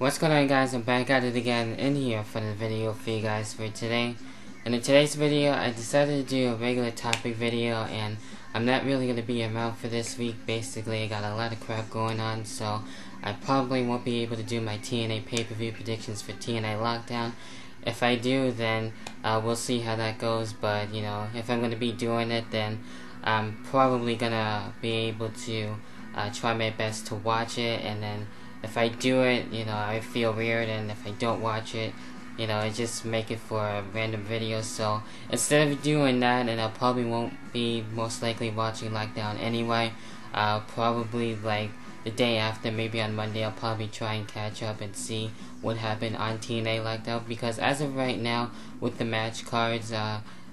What's going on, guys? I'm back at it again in here for the video for you guys for today. And in today's video, I decided to do a regular topic video, and I'm not really going to be around for this week. Basically, I got a lot of crap going on, so I probably won't be able to do my TNA pay-per-view predictions for TNA Lockdown. If I do, then we'll see how that goes, but you know, if I'm going to be doing it, then I'm probably going to be able to try my best to watch it, and then if I do it, you know, I feel weird, and if I don't watch it, you know, I just make it for a random video. So instead of doing that, and I probably won't be most likely watching Lockdown anyway, probably like the day after, maybe on Monday, I'll probably try and catch up and see what happened on TNA Lockdown, because as of right now, with the match cards,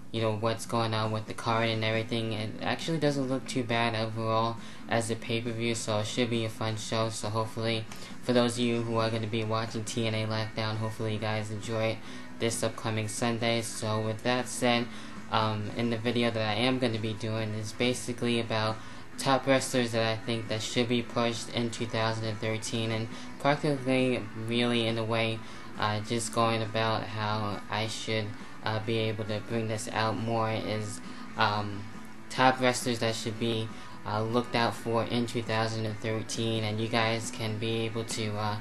you know, what's going on with the card and everything, it actually doesn't look too bad overall as a pay-per-view, so it should be a fun show. So hopefully, for those of you who are going to be watching TNA Lockdown, hopefully you guys enjoy it this upcoming Sunday. So with that said, in the video that I am going to be doing is basically about top wrestlers that I think that should be pushed in 2013, and practically really in a way just going about how I should be able to bring this out more is top wrestlers that should be looked out for in 2013, and you guys can be able to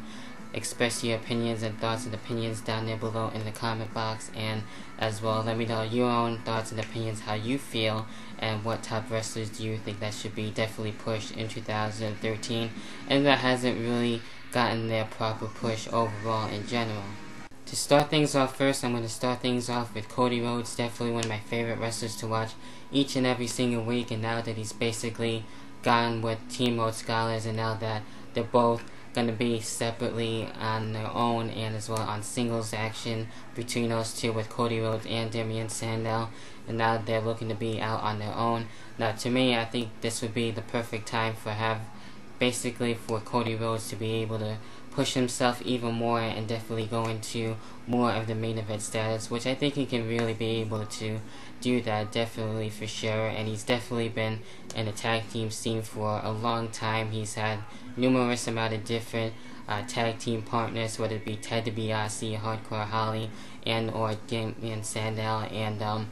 express your opinions and thoughts and opinions down there below in the comment box, and as well let me know your own thoughts and opinions, how you feel, and what top wrestlers do you think that should be definitely pushed in 2013 and that hasn't really gotten their proper push overall in general. To start things off first, I'm going to start things off with Cody Rhodes, definitely one of my favorite wrestlers to watch each and every single week, and now that he's basically gone with Team Rhodes Scholars, and now that they're both going to be separately on their own and as well on singles action between those two with Cody Rhodes and Damien Sandow, and now they're looking to be out on their own. Now to me, I think this would be the perfect time for Cody Rhodes to be able to push himself even more and definitely go into more of the main event status, which I think he can really be able to do that, definitely for sure. And he's definitely been in the tag team scene for a long time. He's had numerous amount of different tag team partners, whether it be Ted DiBiase, Hardcore Holly, and or Damien Sandow, and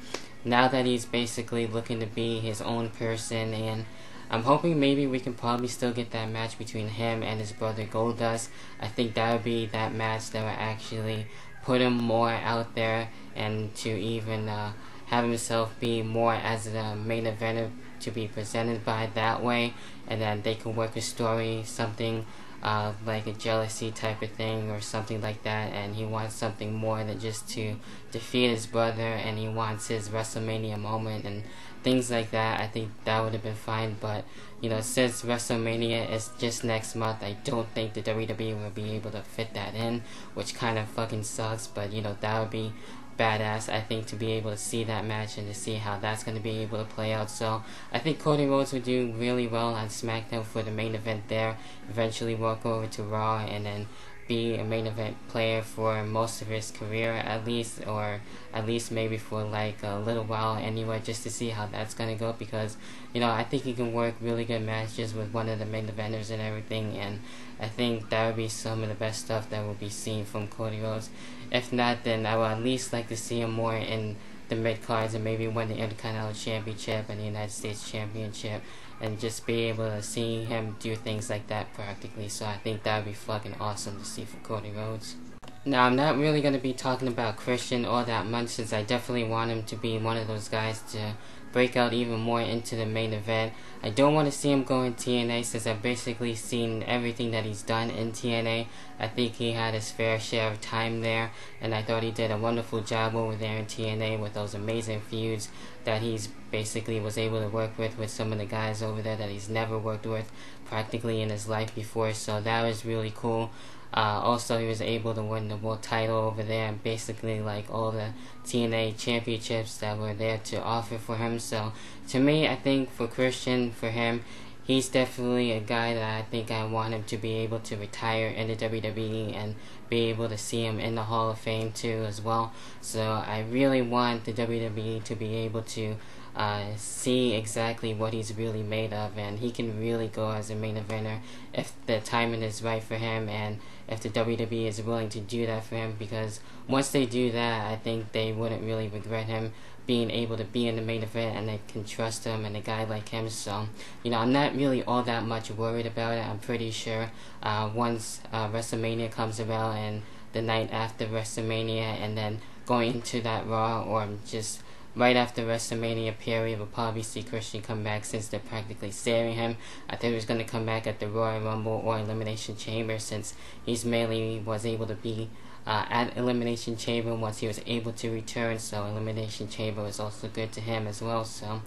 now that he's basically looking to be his own person, and I'm hoping maybe we can probably still get that match between him and his brother Goldust. I think that would be that match that would actually put him more out there, and to even have himself be more as a main eventer to be presented by that way, and then they can work a story, something like a jealousy type of thing or something like that, and he wants something more than just to defeat his brother, and he wants his WrestleMania moment and things like that. I think that would have been fine, but you know, since WrestleMania is just next month, I don't think the WWE will be able to fit that in, which kind of fucking sucks, but you know, that would be badass, I think, to be able to see that match and to see how that's going to be able to play out. So I think Cody Rhodes would do really well on SmackDown for the main event there, eventually walk over to Raw, and then be a main event player for most of his career at least, or at least maybe for like a little while anyway, just to see how that's gonna go, because you know, I think he can work really good matches with one of the main eventers and everything, and I think that would be some of the best stuff that will be seen from Cody Rhodes. If not, then I would at least like to see him more in the mid-cards and maybe win the Intercontinental Championship and the United States Championship, and just be able to see him do things like that practically. So I think that would be fucking awesome to see for Cody Rhodes. Now, I'm not really going to be talking about Christian all that much, since I definitely want him to be one of those guys to break out even more into the main event. I don't want to see him go in TNA, since I've basically seen everything that he's done in TNA. I think he had his fair share of time there, and I thought he did a wonderful job over there in TNA with those amazing feuds that he's basically was able to work with some of the guys over there that he's never worked with practically in his life before, so that was really cool. Also, he was able to win the world title over there, and basically like all the TNA championships that were there to offer for him. So to me, I think for Christian, for him, he's definitely a guy that I think I want him to be able to retire in the WWE and be able to see him in the Hall of Fame too as well. So I really want the WWE to be able to see exactly what he's really made of, and he can really go as a main eventer if the timing is right for him, and if the WWE is willing to do that for him, because once they do that, I think they wouldn't really regret him being able to be in the main event, and they can trust him and a guy like him. So, I'm not really all that much worried about it. I'm pretty sure once WrestleMania comes around and the night after WrestleMania, and then going into that Raw, or just right after WrestleMania period, we'll probably see Christian come back, since they're practically saving him. I think he was going to come back at the Royal Rumble or Elimination Chamber, since he's mainly was able to be at Elimination Chamber once he was able to return, so Elimination Chamber was also good to him as well. So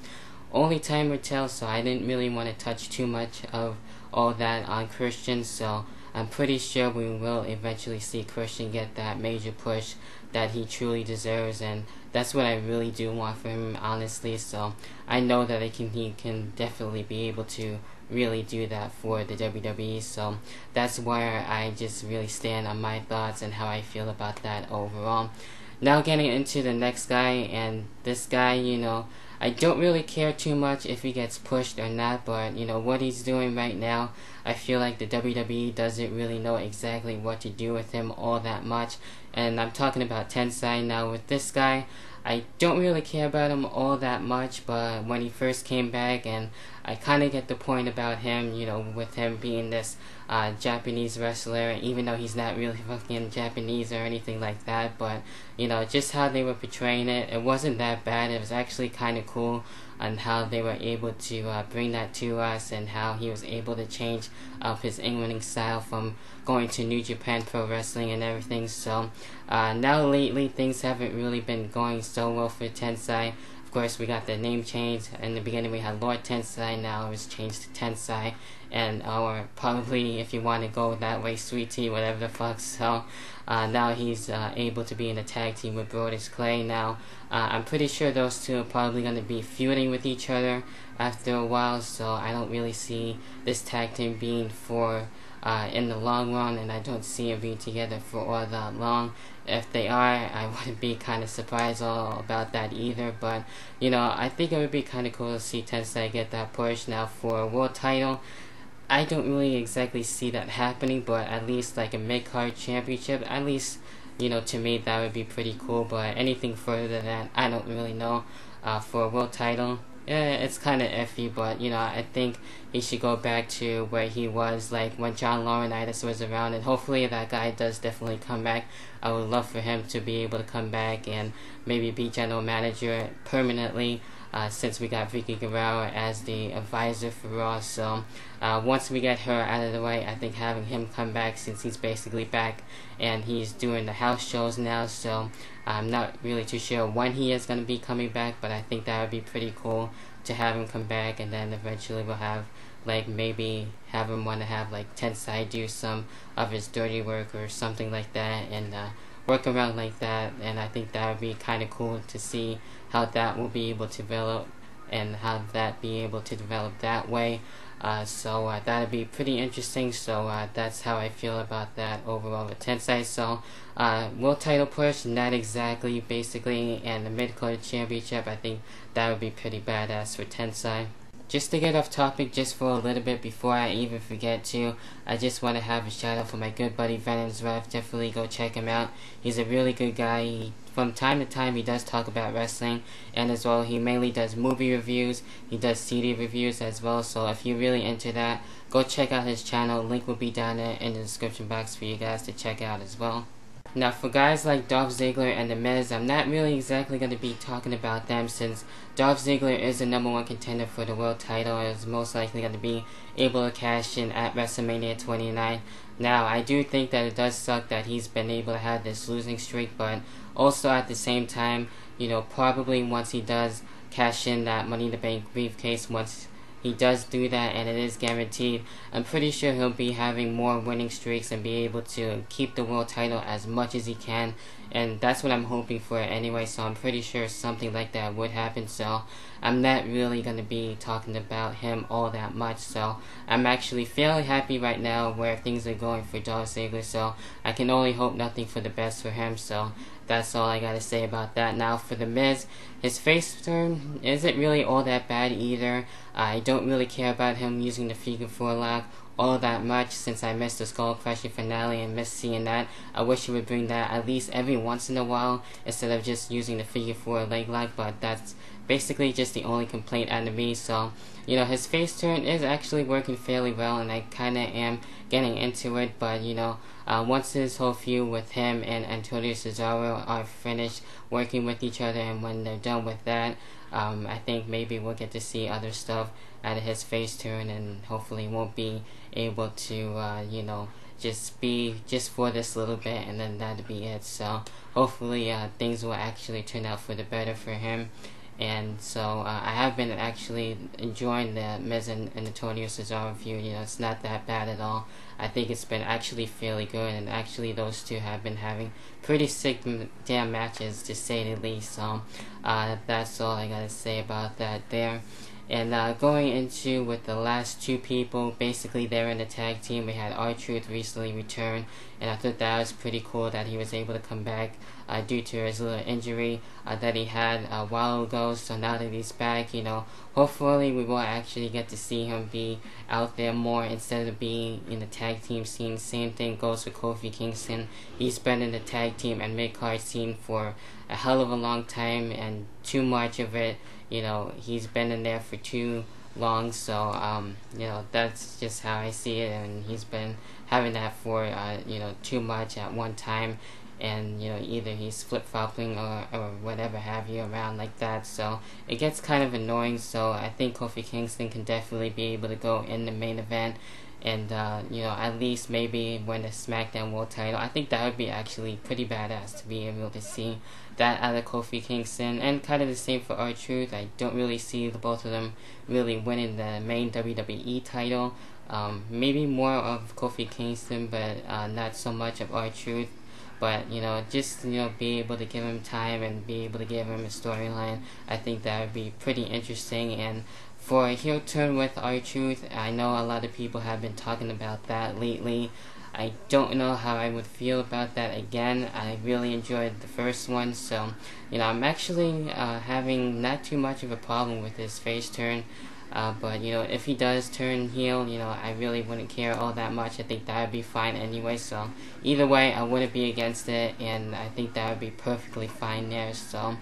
only time will tell, so I didn't really want to touch too much of all that on Christian. So I'm pretty sure we will eventually see Christian get that major push that he truly deserves, and that's what I really do want for him, honestly. So I know that he can definitely be able to really do that for the WWE. So that's where I just really stand on my thoughts and how I feel about that overall. Now getting into the next guy, and this guy, I don't really care too much if he gets pushed or not, but what he's doing right now, I feel like the WWE doesn't really know exactly what to do with him all that much. And I'm talking about Tensai. Now with this guy, I don't really care about him all that much, but when he first came back, and I kind of get the point about him, with him being this Japanese wrestler, even though he's not really fucking Japanese or anything like that, but just how they were portraying it, it wasn't that bad. It was actually kind of cool on how they were able to bring that to us, and how he was able to change up his in-ring style from going to New Japan Pro Wrestling and everything. So now lately things haven't really been going so well for Tensai. Of course, we got the name change. In the beginning we had Lord Tensai, now it was changed to Tensai, and or probably, if you want to go that way, Sweet Tea, whatever the fuck. So now he's able to be in a tag team with Brodus Clay. Now I'm pretty sure those two are probably going to be feuding with each other after a while, so I don't really see this tag team being for in the long run, and I don't see them being together for all that long. If they are, I wouldn't be kind of surprised all about that either, but I think it would be kind of cool to see Tensai get that push. Now for a world title, I don't really exactly see that happening, but at least like a mid-card championship, at least, to me that would be pretty cool. But anything further than that, I don't really know. For a world title, it's kind of iffy, but I think he should go back to where he was, like when John Laurinaitis was around, and hopefully that guy does definitely come back. I would love for him to be able to come back and maybe be general manager permanently, since we got Vicky Guerrero as the advisor for Raw. So once we get her out of the way, I think having him come back, since he's basically back and he's doing the house shows now, so I'm not really too sure when he is going to be coming back, but I think that would be pretty cool to have him come back. And then eventually we'll have, like, maybe have him want to have like Tensai do some of his dirty work or something like that, and work around like that. And I think that would be kind of cool to see how that will be able to develop, and how that be able to develop that way. So that would be pretty interesting. So that's how I feel about that overall with Tensai. So world title push, not exactly, basically, and the mid-card championship, I think that would be pretty badass for Tensai. Just to get off topic just for a little bit before I even forget to, I just want to have a shout out for my good buddy Venums. Definitely go check him out. He's a really good guy. From time to time he does talk about wrestling, and as well he mainly does movie reviews. He does CD reviews as well, so if you're really into that, go check out his channel. Link will be down there in the description box for you guys to check out as well. Now for guys like Dolph Ziggler and The Miz, I'm not really exactly going to be talking about them, since Dolph Ziggler is the #1 contender for the world title and is most likely going to be able to cash in at WrestleMania 29. Now I do think that it does suck that he's been able to have this losing streak, but also at the same time, probably once he does cash in that Money in the Bank briefcase, once he does do that, and it is guaranteed, I'm pretty sure he'll be having more winning streaks and be able to keep the world title as much as he can, and that's what I'm hoping for anyway, so I'm pretty sure something like that would happen. So I'm not really going to be talking about him all that much, so I'm actually fairly happy right now where things are going for Dolph Ziggler, so I can only hope nothing for the best for him. So that's all I gotta say about that. Now for The Miz, his face turn isn't really all that bad either. I don't really care about him using the figure 4 lock all that much since I missed the Skull Crusher finale and missed seeing that. I wish he would bring that at least every once in a while instead of just using the figure 4 leg lock, but that's basically just the only complaint out of me. So, you know, his face turn is actually working fairly well, and I kinda am getting into it, but you know, once this whole feud with him and Antonio Cesaro are finished working with each other, and when they're done with that, I think maybe we'll get to see other stuff out of his face turn, and hopefully won't be able to, you know, just be just for this little bit, and then that'll be it. So hopefully things will actually turn out for the better for him. And so I have been actually enjoying the Miz and Antonio Cesaro feud. You know, it's not that bad at all. I think it's been actually fairly good, and actually those two have been having pretty sick damn matches, to say the least. So that's all I gotta say about that there. And going into with the last two people, basically they're in the tag team. We had R-Truth recently return, and I thought that was pretty cool that he was able to come back due to his little injury that he had a while ago. So now that he's back, you know, hopefully we will actually get to see him be out there more instead of being in the tag team scene. Same thing goes for Kofi Kingston. He's been in the tag team and mid-card scene for a hell of a long time, and too much of it. You know, he's been in there for too long, so you know, that's just how I see it, and he's been having that for you know, too much at one time, and you know, either he's flip-flopping or whatever have you around like that, so it gets kind of annoying. So I think Kofi Kingston can definitely be able to go in the main event, and you know, at least maybe win the SmackDown World title. I think that would be actually pretty badass to be able to see that out of Kofi Kingston, and kind of the same for R-Truth. I don't really see the both of them really winning the main WWE title. Maybe more of Kofi Kingston, but not so much of R-Truth. But you know, just, you know, be able to give him time and be able to give him a storyline, I think that would be pretty interesting. And for a heel turn with R-Truth, I know a lot of people have been talking about that lately. I don't know how I would feel about that again. I really enjoyed the first one, so you know, I'm actually having not too much of a problem with his face turn. But you know, if he does turn heel, you know, I really wouldn't care all that much. I think that would be fine anyway. So either way, I wouldn't be against it, and I think that would be perfectly fine there. So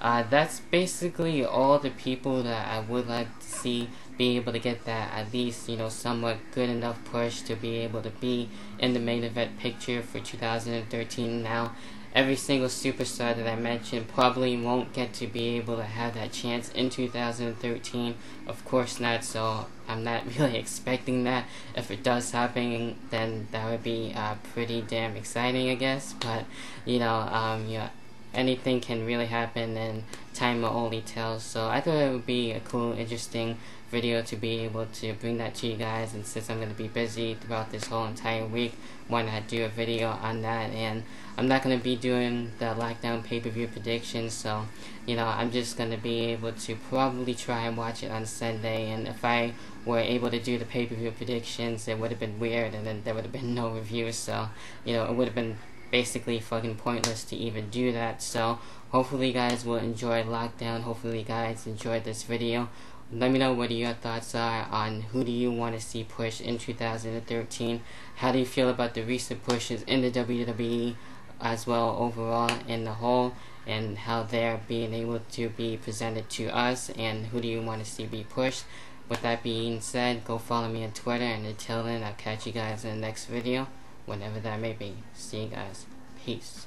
that's basically all the people that I would like to see be able to get that at least, you know, somewhat good enough push to be able to be in the main event picture for 2013. Now, every single superstar that I mentioned probably won't get to be able to have that chance in 2013. Of course not, so I'm not really expecting that. If it does happen, then that would be pretty damn exciting, I guess. But, you know, anything can really happen, and time will only tell. So I thought it would be a cool, interesting video to be able to bring that to you guys, and since I'm going to be busy throughout this whole entire week, why not do a video on that? And I'm not going to be doing the lockdown pay-per-view predictions, so you know, I'm just going to be able to probably try and watch it on Sunday. And if I were able to do the pay-per-view predictions, it would have been weird, and then there would have been no reviews, so you know, it would have been basically fucking pointless to even do that. So hopefully you guys will enjoy lockdown. Hopefully you guys enjoyed this video. Let me know what your thoughts are on who do you want to see push in 2013. How do you feel about the recent pushes in the WWE as well overall in the whole, and how they're being able to be presented to us, and who do you want to see be pushed? With that being said, go follow me on Twitter, and until then, I'll catch you guys in the next video, whenever that may be. See you guys. Peace.